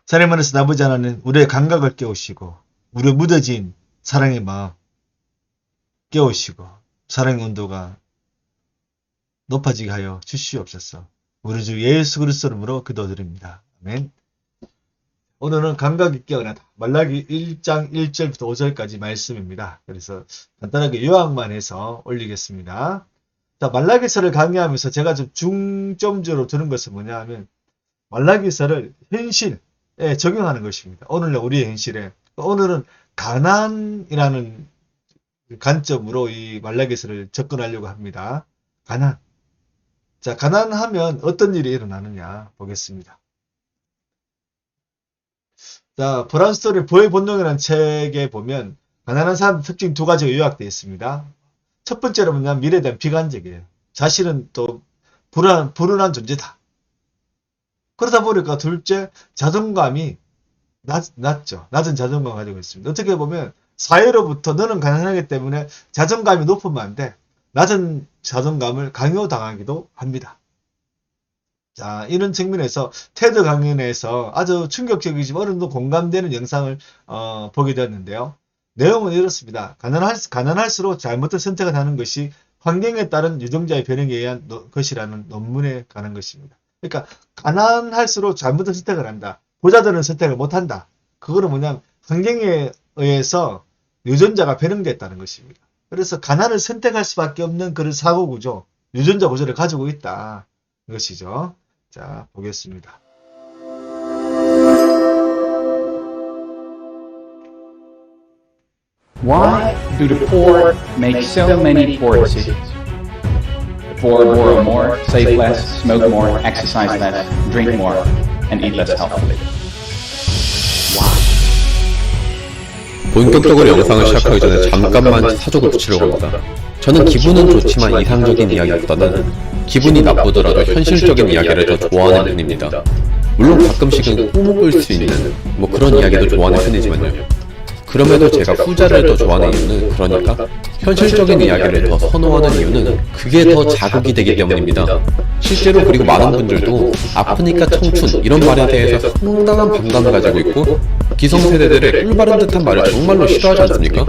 사랑의 만에서 나머지 하나는 우리의 감각을 깨우시고 우리의 무뎌진 사랑의 마음 깨우시고 사랑의 온도가 높아지게 하여 주시옵소서. 우리 주 예수 그리스도 이름으로 기도드립니다. 아멘. 오늘은 감각 있게 은하다. 말라기 1장 1절부터 5절까지 말씀입니다. 그래서 간단하게 요약만 해서 올리겠습니다. 자, 말라기서를 강의하면서 제가 좀 중점적으로 드는 것은 뭐냐 하면 말라기서를 현실에 적용하는 것입니다. 오늘날 우리의 현실에. 오늘은 가난이라는 관점으로 이 말라기서를 접근하려고 합니다. 가난. 자, 가난하면 어떤 일이 일어나느냐 보겠습니다. 자, 브란스토리의 부의 본능이라는 책에 보면 가난한 사람 특징 두 가지가 요약되어 있습니다. 첫 번째로 뭐냐면 미래에 대한 비관적이에요. 자신은 또 불운한 존재다. 그러다 보니까 둘째, 자존감이 낮죠. 낮은 자존감을 가지고 있습니다. 어떻게 보면 사회로부터 너는 가난하기 때문에 자존감이 높으면 안 돼. 낮은 자존감을 강요당하기도 합니다. 자, 이런 측면에서 테드 강연에서 아주 충격적이지만 어느 정도 공감되는 영상을 보게 되었는데요. 내용은 이렇습니다. 가난할수록 잘못된 선택을 하는 것이 환경에 따른 유전자의 변형에 의한 것이라는 논문에 관한 것입니다. 그러니까 가난할수록 잘못된 선택을 한다. 부자들은 선택을 못한다. 그거는 뭐냐면 환경에 의해서 유전자가 변형됐다는 것입니다. 그래서 가난을 선택할 수밖에 없는 그런 사고구조, 유전자 구조를 가지고 있다. 것이죠. 자, 보겠습니다. Why do the poor make so many poor decisions? The poor borrow more, save less, smoke more, exercise less, drink more, and eat less healthily. 본격적으로 영상을 시작하기 전에 잠깐만 사족을 붙이려고 합니다. 저는 기분은 좋지만 이상적인 이야기보다는 기분이 나쁘더라도 현실적인 이야기를 더 좋아하는 편입니다. 물론 가끔씩은 꼬먹을 수 있는 그런 이야기도 좋아하는 편이지만요. 그럼에도 제가 후자를 더 좋아하는 이유는 그러니까 현실적인 이야기를 더 선호하는 이유는 그게 더 자극이 되기 때문입니다. 실제로 그리고 많은 분들도 아프니까 청춘 이런 말에 대해서 상당한 반감을 가지고 있고 기성세대들의 꿀바른 듯한 말을 정말로 싫어하지 않습니까?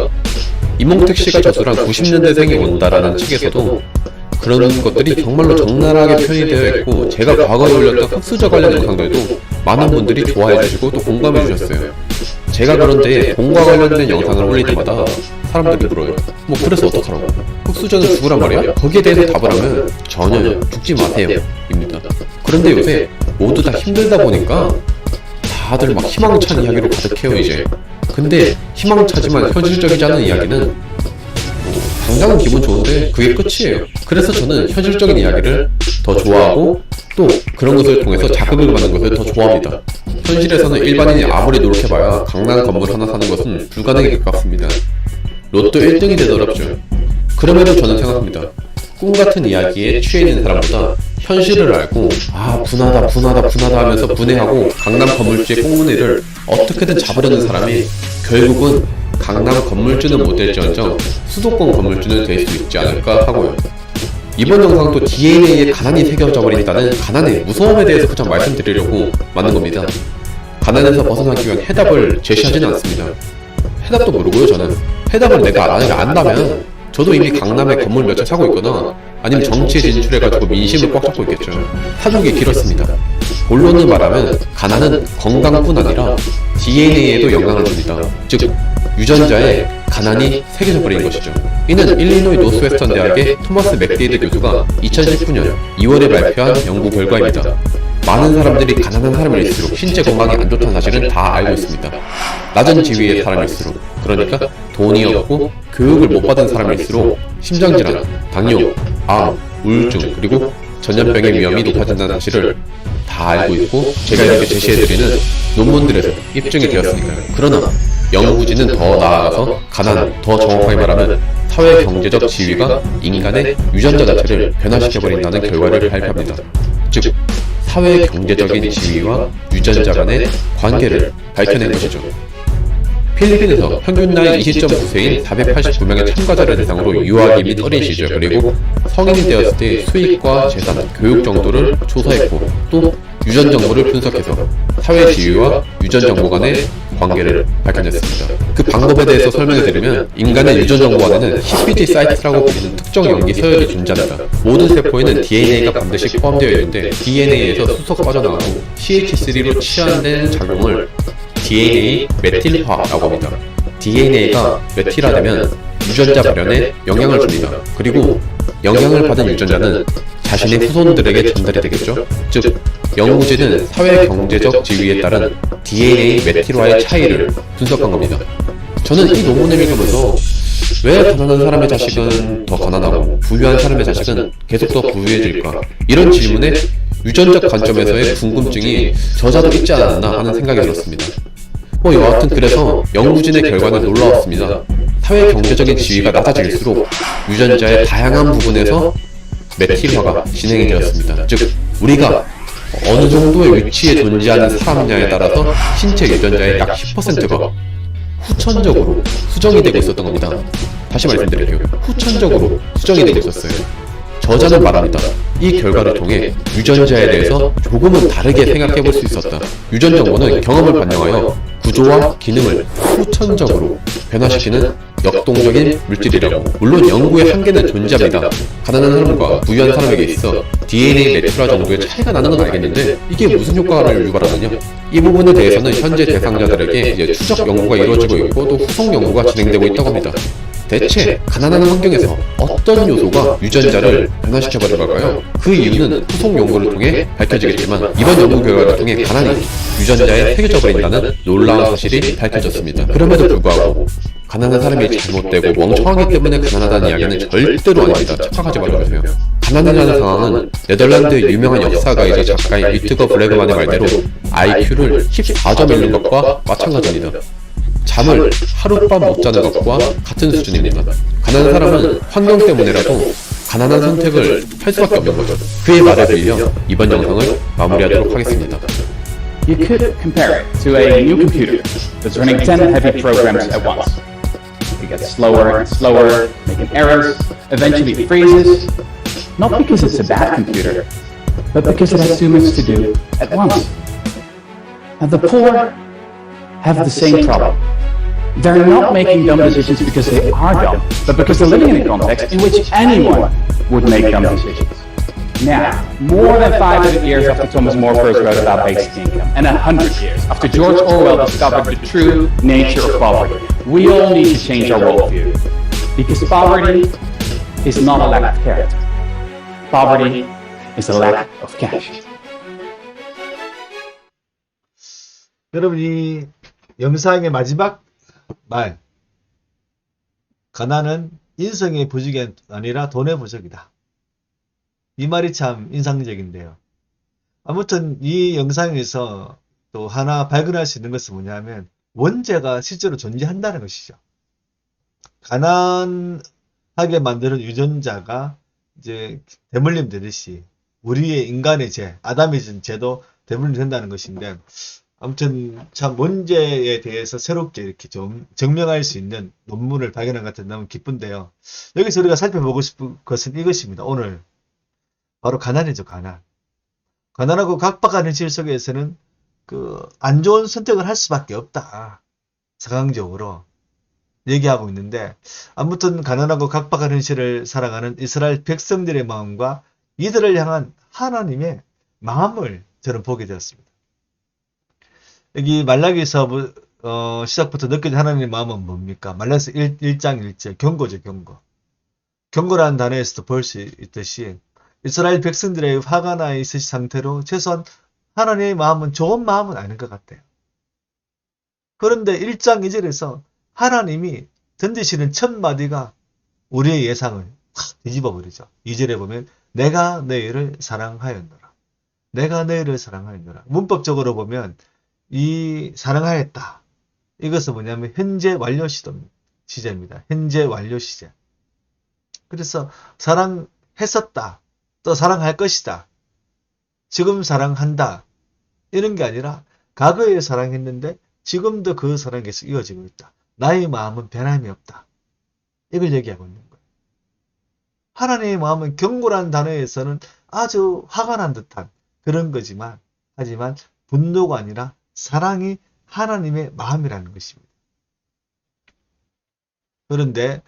이몽택 씨가 저술한 90년대생이 온다라는 책에서도 그런 것들이 정말로 적나라하게 표현이 되어 있고 제가 과거에 올렸던 흑수저 관련 영상들도 많은 분들이 좋아해 주시고 또 공감해 주셨어요. 제가 그런데 돈과 관련된 영상을 올릴 때마다 사람들이 물어요. 그래서 어떡하라고? 흑수저는 죽으란 말이야? 거기에 대해서 답을 하면 전혀 죽지 마세요 입니다. 그런데 요새 모두 다 힘들다 보니까 다들 막 희망찬 이야기로 가득해요 이제. 근데 희망차지만 현실적이지 않은 이야기는 당장은 기분 좋은데 그게 끝이에요. 그래서 저는 현실적인 이야기를 더 좋아하고 또 그런 것을 통해서 자극을 받는 것을 더 좋아합니다. 현실에서는 일반인이 아무리 노력해봐야 강남 건물 하나 사는 것은 불가능에 가깝습니다. 로또 1등이 되더랍죠. 그럼에도 저는 생각합니다. 꿈같은 이야기에 취해 있는 사람보다 현실을 알고 분하다 하면서 분해하고 강남 건물주의 꽁무니를 어떻게든 잡으려는 사람이 결국은 강남 건물주는 못될지언정 수도권 건물주는 될 수 있지 않을까 하고요. 이번 영상도 DNA에 가난이 새겨져 버린다는 가난의 무서움에 대해서 그냥 말씀드리려고 만든 겁니다. 가난에서 벗어나기 위한 해답을 제시하지는 않습니다. 해답도 모르고요. 저는 해답을 내가 안다면 저도 이미 강남에 건물 몇 채 사고 있거나 아니면 정치에 진출해가지고 민심을 꽉 잡고 있겠죠. 사족이 길었습니다. 본론을 말하면 가난은 건강뿐 아니라 DNA에도 영향을 줍니다. 즉 유전자에 가난이 새겨져 버리는 것이죠. 이는 일리노이 노스웨스턴 대학의 토마스 맥데이드 교수가 2019년 2월에 발표한 연구 결과입니다. 많은 사람들이 가난한 사람일수록 신체 건강이 안 좋다는 사실은 다 알고 있습니다. 낮은 지위의 사람일수록, 그러니까 돈이 없고 교육을 못 받은 사람일수록 심장질환, 당뇨, 암, 우울증, 그리고 전염병의 위험이 높아진다는 사실을 다 알고 있고 제가 이렇게 제시해드리는 논문들에서 입증이 되었으니까요. 그러나 연구진은 더 나아가서 가난, 더 정확하게 말하면 사회 경제적 지위가 인간의 유전자 자체를 변화시켜버린다는 결과를 발표합니다. 즉 사회 경제적인 지위와 유전자 간의 관계를 밝혀낸 것이죠. 필리핀에서 평균 나이 20.9세인 489명의 참가자를 대상으로 유아기 및 어린 시절 그리고 성인이 되었을 때 수익과 재산, 교육 정도를 조사했고 또 유전 정보를 분석해서 사회 지위와 유전 정보 간의 관계를 밝혀냈습니다. 그 방법에 대해서 설명해드리면 인간의 유전 정보 안에는 CPG 사이트라고 불리는 특정 염기 서열이 존재합니다. 모든 세포에는 DNA가 반드시 포함되어 있는데 DNA에서 수소가 빠져나가고 CH3로 치환된 작용을 DNA 메틸화라고 합니다. DNA가 메틸화되면 유전자 발현에 영향을 줍니다. 그리고 영향을 받은 유전자는 자신의 후손들에게 전달이 되겠죠. 즉, 영구지는 사회 경제적 지위에 따른 DNA 메틸화의 차이를 분석한 겁니다. 저는 이 논문을 읽으면서 왜 가난한 사람의 자식은 더 가난하고 부유한 사람의 자식은 계속 더 부유해질까? 이런 질문에 유전적 관점에서의 궁금증이 저자도 있지 않았나 하는 생각이 들었습니다. 여하튼 그래서 영구진의 결과는 놀라웠습니다. 사회 경제적인 지위가 낮아질수록 유전자의 다양한 부분에서 메틸화가 진행이 되었습니다. 즉, 우리가 어느 정도의 위치에 존재하는 사람냐에 따라서 신체 유전자의 약 10%가 후천적으로 수정이 되고 있었던 겁니다. 다시 말씀드릴게요. 후천적으로 수정이 되고 있었어요. 저자는 말합니다. 이 결과를 통해 유전자에 대해서 조금은 다르게 생각해 볼 수 있었다. 유전 정보는 경험을 반영하여 구조와 기능을 후천적으로 변화시키는 역동적인 물질이라고. 물론 연구의 한계는 존재합니다. 가난한 사람과 부유한 사람에게 있어 DNA 메틸화 정도의 차이가 나는 건 알겠는데 이게 무슨 효과를 유발하느냐? 이 부분에 대해서는 현재 대상자들에게 이제 추적 연구가 이루어지고 있고 또 후속 연구가 진행되고 있다고 합니다. 대체 가난한 환경에서 어떤 요소가 유전자를 변화시켜버린 걸까요? 그 이유는 후속 연구를 통해 밝혀지겠지만 이번 연구 결과를 통해 가난이 유전자에 새겨져 버린다는 놀라운 사실이 밝혀졌습니다. 그럼에도 불구하고 가난한 사람이 잘못되고 멍청하기 때문에 가난하다는 이야기는 절대로 아닙니다. 착각하지 말아주세요. 가난이라는 상황은 네덜란드 유명한 역사가이자 작가인 리트거 브레그만의 말대로 IQ를 14점 잃는 것과 마찬가지입니다. 잠을 하룻밤 못 자는 것과 같은 수준입니다. 가난한 사람은 환경 때문에라도 가난한 선택을 할 수밖에 없는 거죠. 그의 말에 빌려 이번 영상을 마무리하도록 하겠습니다. You could compare it to a new computer that's running 10 heavy programs at once. It gets slower and slower, making errors, eventually it freezes, not because it's a bad computer, but because it has too much to do at once. And the poor have the same problem. They're not making dumb decisions because they are dumb, but because they're living in a context in which anyone would make dumb decisions. Now, more than 500 years after Thomas More first wrote about basic income, and 100 years after George Orwell discovered the true nature of poverty, we all need to change our worldview. Because poverty is not a lack of character. Poverty is a lack of cash. 여러분, 이 영상의 마지막 말, 가난은 인성의 부족이 아니라 돈의 부족이다. 이 말이 참 인상적인데요. 아무튼 이 영상에서 또 하나 발견할 수 있는 것은 뭐냐면 원죄가 실제로 존재한다는 것이죠. 가난하게 만드는 유전자가 이제 대물림 되듯이 우리의 인간의 죄, 아담의 죄도 대물림 된다는 것인데, 아무튼 참 문제에 대해서 새롭게 이렇게 좀 증명할 수 있는 논문을 발견한 것 같아서 너무 기쁜데요. 여기서 우리가 살펴보고 싶은 것은 이것입니다. 오늘 바로 가난이죠. 가난. 가난하고 각박한 현실 속에서는 안 좋은 선택을 할 수밖에 없다. 상황적으로 얘기하고 있는데, 아무튼 가난하고 각박한 현실을 살아가는 이스라엘 백성들의 마음과 이들을 향한 하나님의 마음을 저는 보게 되었습니다. 여기 말라기서 시작부터 느껴진 하나님의 마음은 뭡니까? 말라기서 1장 1절 경고죠. 경고. 경고라는 단어에서도 볼 수 있듯이 이스라엘 백성들의 화가 나 있으신 상태로 최소한 하나님의 마음은 좋은 마음은 아닌 것 같아요. 그런데 1장 2절에서 하나님이 던지시는 첫 마디가 우리의 예상을 확 뒤집어 버리죠. 2절에 보면 내가 너희를 사랑하였노라. 내가 너희를 사랑하였노라. 문법적으로 보면 이 사랑하였다. 이것은 뭐냐면 현재 완료 시제입니다. 현재 완료 시제. 그래서 사랑했었다. 또 사랑할 것이다. 지금 사랑한다. 이런 게 아니라 과거에 사랑했는데 지금도 그 사랑이 계속 이어지고 있다. 나의 마음은 변함이 없다. 이걸 얘기하고 있는 거예요. 하나님의 마음은 경고라는 단어에서는 아주 화가 난 듯한 그런 거지만 하지만 분노가 아니라 사랑이 하나님의 마음이라는 것입니다. 그런데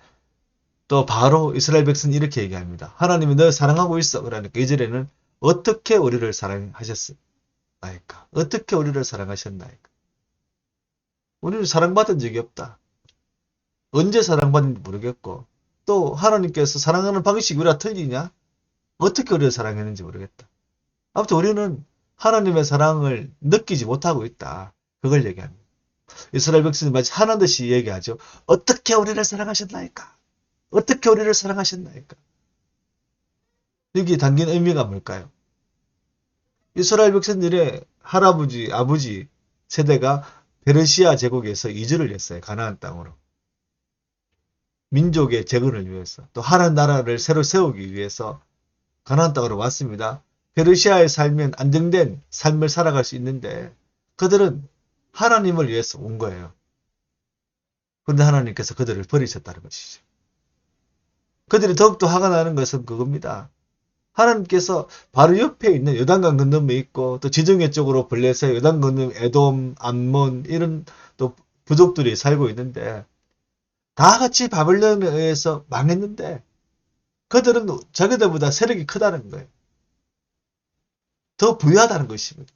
또 바로 이스라엘 백성은 이렇게 얘기합니다. 하나님이 널 사랑하고 있어. 그러니까 이절에는 어떻게 우리를 사랑하셨나이까? 어떻게 우리를 사랑하셨나이까? 우리는 사랑받은 적이 없다. 언제 사랑받는지 모르겠고 또 하나님께서 사랑하는 방식이 우리가 틀리냐? 어떻게 우리를 사랑했는지 모르겠다. 아무튼 우리는 하나님의 사랑을 느끼지 못하고 있다. 그걸 얘기합니다. 이스라엘 백성이 마치 하나님 듯이 얘기하죠. 어떻게 우리를 사랑하셨나이까? 어떻게 우리를 사랑하셨나이까? 여기에 담긴 의미가 뭘까요? 이스라엘 백성들의 할아버지, 아버지 세대가 페르시아 제국에서 이주를 했어요. 가나안 땅으로. 민족의 재건을 위해서 또 하나님 나라를 새로 세우기 위해서 가나안 땅으로 왔습니다. 페르시아에 살면 안정된 삶을 살아갈 수 있는데 그들은 하나님을 위해서 온 거예요. 그런데 하나님께서 그들을 버리셨다는 것이죠. 그들이 더욱더 화가 나는 것은 그겁니다. 하나님께서 바로 옆에 있는 요단강 건너에 있고 또 지정예 쪽으로 블레셋, 요단 건너 에돔, 암몬 이런 또 부족들이 살고 있는데 다 같이 바벨론에 의해서 망했는데 그들은 자기들보다 세력이 크다는 거예요. 더 부유하다는 것입니다.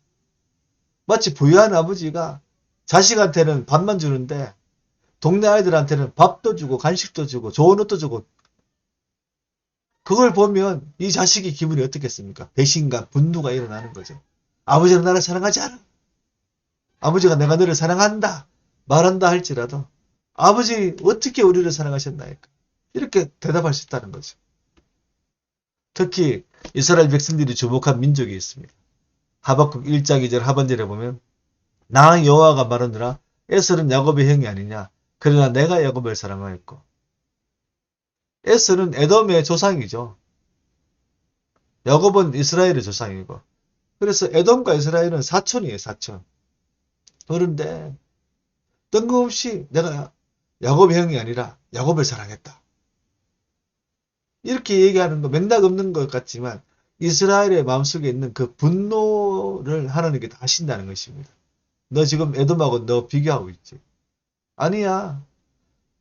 마치 부유한 아버지가 자식한테는 밥만 주는데 동네 아이들한테는 밥도 주고 간식도 주고 좋은 옷도 주고 그걸 보면 이 자식이 기분이 어떻겠습니까? 배신감, 분노가 일어나는 거죠. 아버지는 나를 사랑하지 않아. 아버지가 내가 너를 사랑한다 말한다 할지라도 아버지 어떻게 우리를 사랑하셨나이까? 이렇게 대답할 수 있다는 거죠. 특히 이스라엘 백성들이 주목한 민족이 있습니다. 하박국 1장 2절 하반절에 보면 나 여호와가 말하느라 에셀은 야곱의 형이 아니냐. 그러나 내가 야곱을 사랑하였고 에셀은 에돔의 조상이죠. 야곱은 이스라엘의 조상이고 그래서 에돔과 이스라엘은 사촌이에요. 사촌. 그런데 뜬금없이 내가 야곱의 형이 아니라 야곱을 사랑했다. 이렇게 얘기하는 거 맥락 없는 것 같지만 이스라엘의 마음속에 있는 그 분노를 하나님께 다 하신다는 것입니다. 너 지금 에돔하고 너 비교하고 있지. 아니야.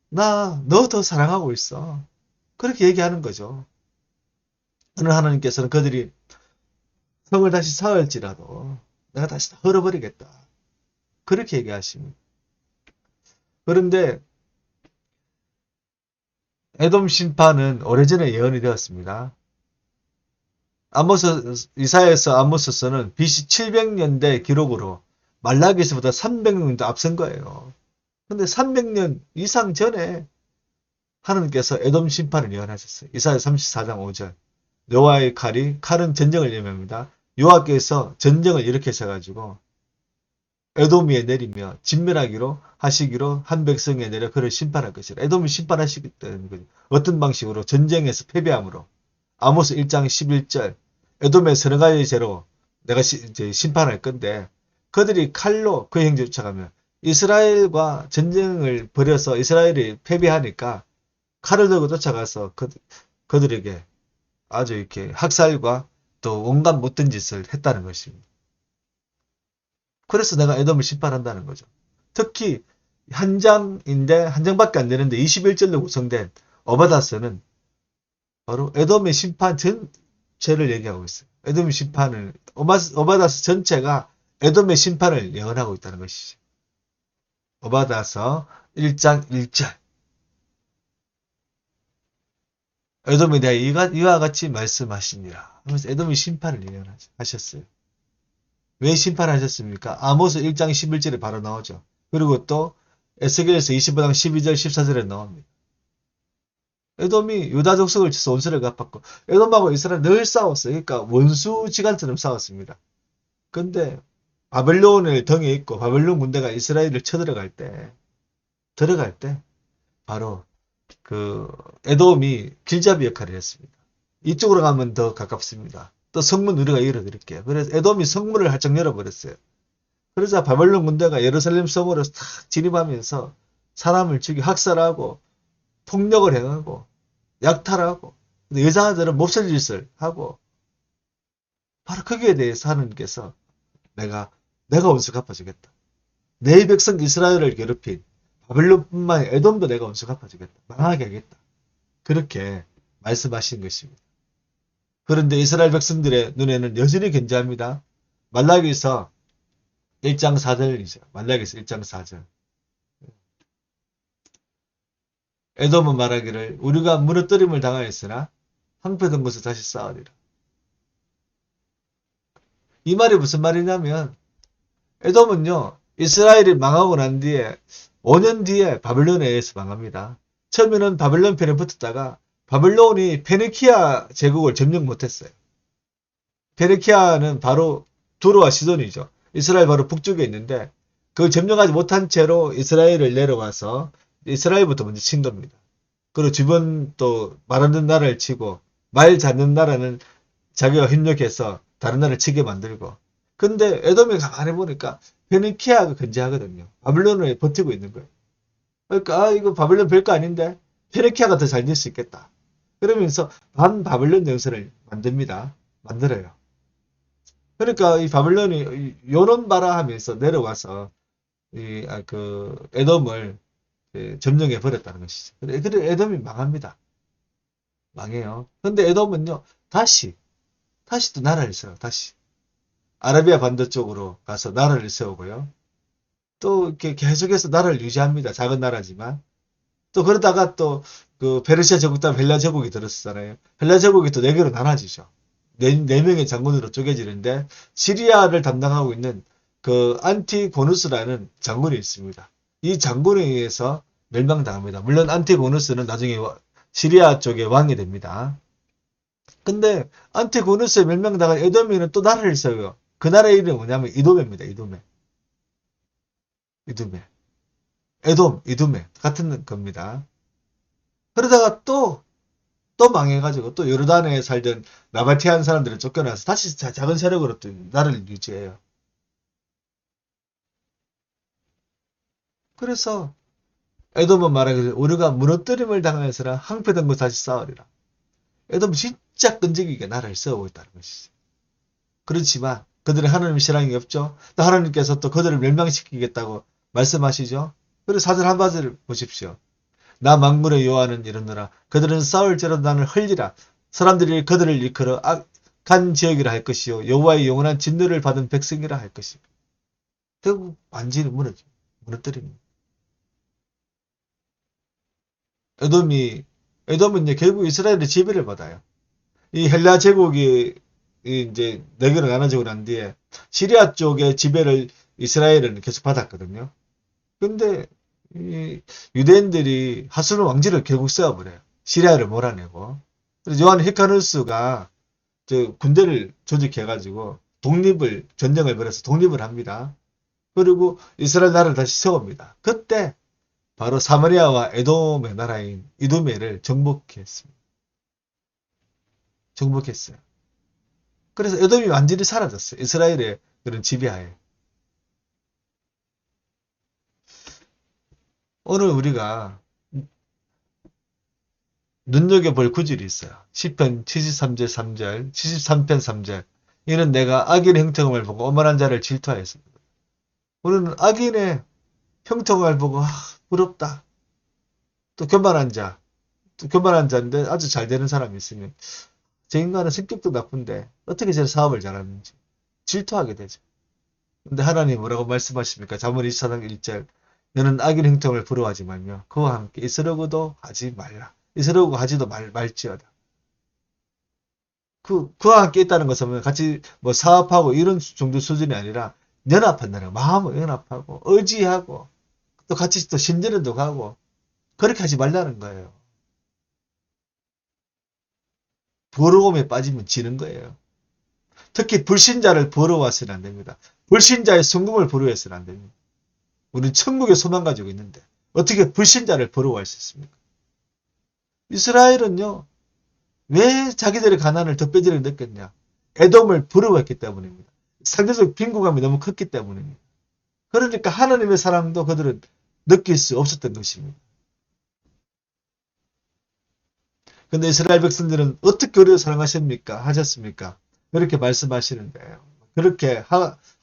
나 너 더 사랑하고 있어. 그렇게 얘기하는 거죠. 오늘 하나님께서는 그들이 성을 다시 쌓을지라도 내가 다시 다 헐어버리겠다. 그렇게 얘기하십니다. 그런데 에돔 심판은 오래전에 예언이 되었습니다. 이사야에서 아모스서는 BC 700년대 기록으로 말라기에서보다 300년도 앞선 거예요. 근데 300년 이상 전에 하나님께서 에돔 심판을 예언하셨어요. 이사야 34장 5절. 여호와의 칼은 전쟁을 예명합니다. 여호와께서 전쟁을 일으키셔가지고 에돔 위에 내리며 진멸하기로 하시기로 한 백성에 내려 그를 심판할 것이라. 에돔이 심판하시겠다는 거죠. 어떤 방식으로? 전쟁에서 패배함으로. 아모스 1장 11절. 에돔의 서너 가지 죄로 내가 이제 심판할 건데 그들이 칼로 그 행위를 쫓아가면 이스라엘과 전쟁을 벌여서 이스라엘이 패배하니까 칼을 들고 쫓아가서 그들에게 아주 이렇게 학살과 또 온갖 못된 짓을 했다는 것입니다. 그래서 내가 에돔을 심판한다는 거죠. 특히 한 장인데 한 장밖에 안 되는데 21절로 구성된 어바다서는 바로 에돔의 심판 전체를 얘기하고 있어요. 에돔의 심판을 어바다서 전체가 에돔의 심판을 예언하고 있다는 것이죠. 어바다서 1장 1절. 에돔에 대해 이와 같이 말씀하시니라. 그래서 에돔의 심판을 예언하셨어요. 왜 심판하셨습니까? 아모스 1장 11절에 바로 나오죠. 그리고 또 에스겔에서 25장 12절 14절에 나옵니다. 에돔이 유다 족속을 쳐서 원수를 갚았고 에돔하고 이스라엘 늘 싸웠어요. 그러니까 원수지간처럼 싸웠습니다. 근데 바벨론을 등에 있고 바벨론 군대가 이스라엘을 쳐들어갈 때 바로 그 에돔이 길잡이 역할을 했습니다. 이쪽으로 가면 더 가깝습니다. 또 성문 우리가 열어드릴게요. 그래서 에돔이 성문을 활짝 열어버렸어요. 그래서 바벨론 군대가 예루살렘 성으로 탁 진입하면서 사람을 죽이 학살하고 폭력을 행하고 약탈하고 여자들은 몹쓸 짓을 하고 바로 거기에 대해서 하나님께서 내가 원수 갚아주겠다. 내 백성 이스라엘을 괴롭힌 바벨론뿐만 아니라 에돔도 내가 원수 갚아주겠다. 망하게 하겠다. 그렇게 말씀하신 것입니다. 그런데 이스라엘 백성들의 눈에는 여전히 견제합니다. 말라기서 1장 4절이죠. 말라기서 1장 4절. 에돔은 말하기를 우리가 무너뜨림을 당하였으나 황폐된 곳에 다시 쌓으리라. 이 말이 무슨 말이냐면 에돔은요. 이스라엘이 망하고 난 뒤에 5년 뒤에 바벨론에 의해서 망합니다. 처음에는 바벨론 편에 붙었다가 바벨론이 페니키아 제국을 점령 못했어요. 페니키아는 바로 두로와 시돈이죠. 이스라엘 바로 북쪽에 있는데 그걸 점령하지 못한 채로 이스라엘을 내려와서 이스라엘부터 먼저 친 겁니다. 그리고 주변 또 말 없는 나라를 치고 말 잡는 나라는 자기가 협력해서 다른 나라를 치게 만들고 근데 에돔이 가만히 보니까 페니키아가 근제하거든요. 바벨론을 버티고 있는 거예요. 그러니까 이거 바벨론 별거 아닌데 페니키아가 더 잘 될 수 있겠다. 그러면서 반바벨론 정서를 만들어요. 그러니까 이 바벨론이 요런 바라 하면서 내려와서 에돔을 점령해 버렸다는 것이죠. 그래 에돔이 망합니다. 망해요. 근데 에돔은요 다시 또 나라를 세워요. 다시 아라비아 반도 쪽으로 가서 나라를 세우고요. 또 이렇게 계속해서 나라를 유지합니다. 작은 나라지만 또 그러다가 또 그 페르시아 제국 다음 헬라 제국이 들었잖아요. 헬라 제국이 또 4개로 나눠지죠. 4명의 장군으로 쪼개지는데 시리아를 담당하고 있는 그 안티고누스라는 장군이 있습니다. 이 장군에 의해서 멸망당합니다. 물론 안티고누스는 나중에 시리아 쪽의 왕이 됩니다. 근데 안티고누스에 멸망당한 에돔이는 또 나라를 세워요. 그 나라의 이름이 뭐냐면 이도메입니다. 이도메. 이도메 같은 겁니다. 그러다가 또 망해가지고 또 요르단에 살던 나바티안 사람들을 쫓겨나서 다시 작은 세력으로 또 나라를 유지해요. 그래서 에돔은 말하기를 우리가 무너뜨림을 당하여서는 황폐된 곳 다시 쌓으리라. 에돔은 진짜 끈질기게 나라를 세우고 있다는 것이죠. 그렇지만 그들의 하나님 신앙이 없죠. 또 하나님께서 또 그들을 멸망시키겠다고 말씀하시죠. 그리고 4절 한 바지를 보십시오. 나 만군의 여호와는 이르노라. 그들은 싸울지라도 나는 흘리라. 사람들이 그들을 일컬어 악한 지역이라 할 것이요 여호와의 영원한 진노를 받은 백성이라 할 것이요. 결국 완전히 무너뜨립니다. 에돔은 결국 이스라엘의 지배를 받아요. 이 헬라 제국이 이제 4개로 나눠지고 난 뒤에 시리아 쪽의 지배를 이스라엘은 계속 받았거든요. 근데 이 유대인들이 하스론 왕지를 결국 세워버려요. 시리아를 몰아내고. 그래서 요한 히카누스가 군대를 조직해가지고 전쟁을 벌여서 독립을 합니다. 그리고 이스라엘 나라를 다시 세웁니다. 그때 바로 사마리아와 에돔의 나라인 이두메를 정복했습니다. 정복했어요. 그래서 에돔이 완전히 사라졌어요. 이스라엘의 그런 지배하에. 오늘 우리가 눈여겨볼 구절이 있어요. 시편 73절 3절, 73편 3절. 이는 내가 악인의 형통함을 보고 오만한 자를 질투하였습니다. 우리는 악인의 형통함을 보고 부럽다. 또 교만한 자인데 아주 잘 되는 사람이 있으면 저 인간은 성격도 나쁜데 어떻게 저 사업을 잘하는지 질투하게 되죠. 근데 하나님 뭐라고 말씀하십니까? 잠언 24장 1절. 너는 악인 행동을 부러워하지 말며 그와 함께 있으려고도 하지 말라. 있으려고 하지도 말지어다. 그와 함께 있다는 것은 같이 뭐 사업하고 이런 정도 수준이 아니라 연합한다는 거예요. 마음을 연합하고 의지하고 또 같이 또 신전에도 가고 그렇게 하지 말라는 거예요. 부러움에 빠지면 지는 거예요. 특히 불신자를 부러워해서는 안 됩니다. 불신자의 성공을 부러워해서는 안 됩니다. 우리는 천국에 소망 가지고 있는데 어떻게 불신자를 부러워할 수 있습니까? 이스라엘은요. 왜 자기들의 가난을 덧배지게 느꼈냐? 에돔을 부러워했기 때문입니다. 상대적 빈곤감이 너무 컸기 때문입니다. 그러니까 하나님의 사랑도 그들은 느낄 수 없었던 것입니다. 근데 이스라엘 백성들은 어떻게 우리를 사랑하셨습니까? 그렇게 말씀하시는데요. 그렇게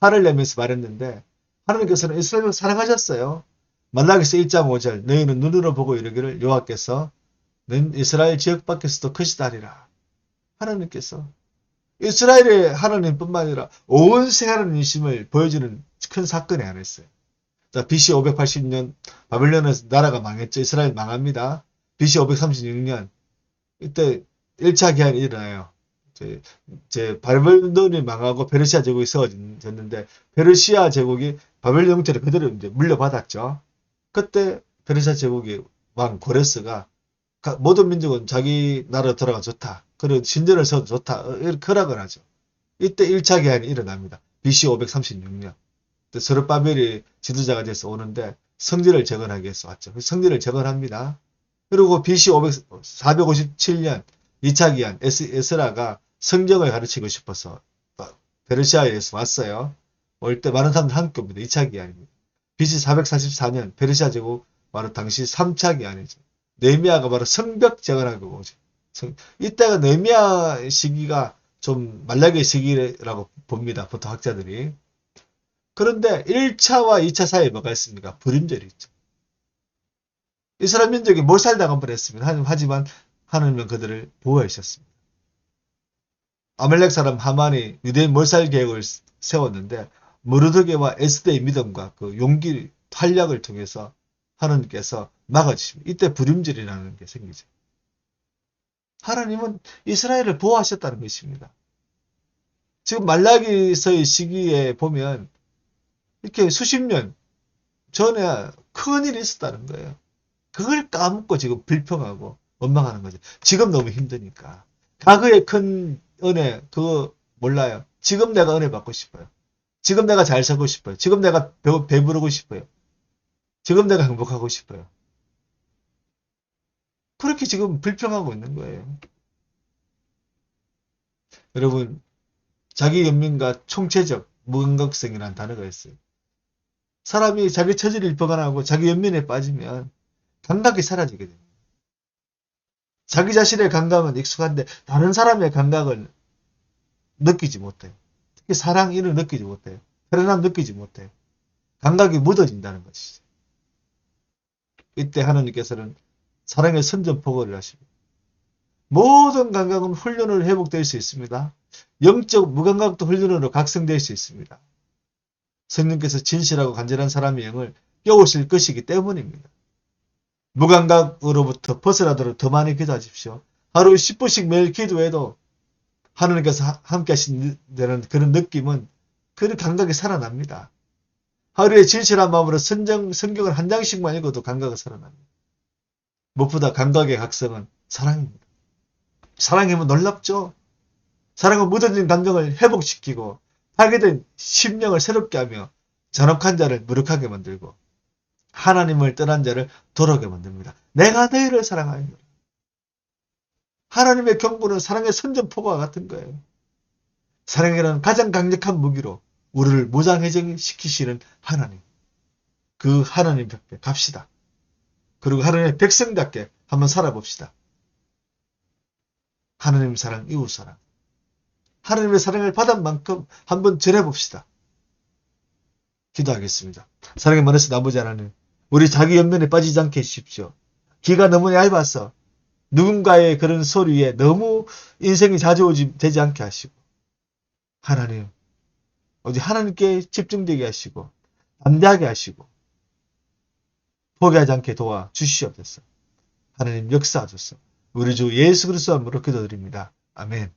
화를 내면서 말했는데 하나님께서는 이스라엘을 사랑하셨어요. 말라기서 1장 5절 너희는 눈으로 보고 이르기를 여호와께서 는 이스라엘 지역 밖에서도 크시다 하리라. 하나님께서 이스라엘의 하나님뿐만 아니라 온 세계 하나님이심을 보여주는 큰 사건이 하나 있어요. 자, BC 580년 바벨론에서 나라가 망했죠. 이스라엘 망합니다. BC 536년 이때 1차 기한이 일어나요. 바벨론이 망하고 페르시아 제국이 세워졌는데 페르시아 제국이 바벨론 영토를 그대로 이제 물려받았죠. 그때 페르시아 제국의 왕 고레스가 모든 민족은 자기 나라 돌아가 좋다. 그리고 신전을 세워도 좋다. 이렇게 허락을 하죠. 이때 1차 기한이 일어납니다. BC 536년. 스룹바벨이 지도자가 돼서 오는데 성전을 재건하기 위해서 왔죠. 성전을 재건합니다. 그리고 BC 457년 2차 기한 에스라가 성경을 가르치고 싶어서 페르시아에서 왔어요. 올 때 많은 사람들 함께 옵니다. 2차 기한입니다. BC 444년 페르시아 제국 바로 당시 3차 기한이죠. 느헤미야가 바로 성벽 재건하고 오죠. 이때가 느헤미야 시기가 좀 말라기의 시기라고 봅니다. 보통 학자들이. 그런데 1차와 2차 사이에 뭐가 있습니까? 불임절이 있죠. 이스라엘 민족이 몰살당한 번 했습니다. 하지만 하나님은 그들을 보호해 주셨습니다. 아말렉 사람 하만이 유대인 몰살 계획을 세웠는데 모르드게와 에스더의 믿음과 그 용기, 활약을 통해서 하나님께서 막아주십니다. 이때 불임절이라는 게 생기죠. 하나님은 이스라엘을 보호하셨다는 것입니다. 지금 말라기서의 시기에 보면 이렇게 수십 년 전에 큰일이 있었다는 거예요. 그걸 까먹고 지금 불평하고 원망하는 거죠. 지금 너무 힘드니까. 과거의 큰 은혜 그거 몰라요. 지금 내가 은혜 받고 싶어요. 지금 내가 잘 살고 싶어요. 지금 내가 배부르고 싶어요. 지금 내가 행복하고 싶어요. 그렇게 지금 불평하고 있는 거예요. 여러분, 자기 연민과 총체적 무감각성이라는 단어가 있어요. 사람이 자기 처지를 일퍼가하고 자기 연민에 빠지면 감각이 사라지게 됩니다. 자기 자신의 감각은 익숙한데 다른 사람의 감각을 느끼지 못해요. 특히 사랑 이런 느끼지 못해요. 편안함 느끼지 못해요. 감각이 묻어진다는 것이죠. 이때 하나님께서는 사랑의 선전포고를 하십니다. 모든 감각은 훈련으로 회복될 수 있습니다. 영적 무감각도 훈련으로 각성될 수 있습니다. 성령께서 진실하고 간절한 사람의 영을 깨우실 것이기 때문입니다. 무감각으로부터 벗어나도록 더 많이 기도하십시오. 하루 10분씩 매일 기도해도 하나님께서 함께 하신다는 그런 느낌은 그 감각이 살아납니다. 하루에 진실한 마음으로 성경을 한 장씩만 읽어도 감각은 살아납니다. 무엇보다 감각의 각성은 사랑입니다. 사랑이면 놀랍죠? 사랑은 묻어진 감정을 회복시키고 파괴된 심령을 새롭게 하며 잔혹한 자를 무력하게 만들고 하나님을 떠난 자를 돌아오게 만듭니다. 내가 너희를 사랑하노라. 하나님의 경고는 사랑의 선전포고와 같은 거예요. 사랑이라는 가장 강력한 무기로 우리를 무장해제시키시는 하나님. 그 하나님 벽에 갑시다. 그리고 하나님의 백성답게 한번 살아봅시다. 하나님 사랑, 이웃 사랑. 하나님의 사랑을 받은 만큼 한번 전해봅시다. 기도하겠습니다. 사랑의 많으신 아버지 하나님, 우리 자기 연면에 빠지지 않게 해주십시오. 귀가 너무 얇아서 누군가의 그런 소리에 너무 인생이 좌지우지되지 않게 하시고 하나님, 어디 하나님께 집중되게 하시고 담대하게 하시고 포기하지 않게 도와주시옵소서. 하나님 역사하소서. 우리 주 예수 그리스도 이름으로 기도드립니다. 아멘.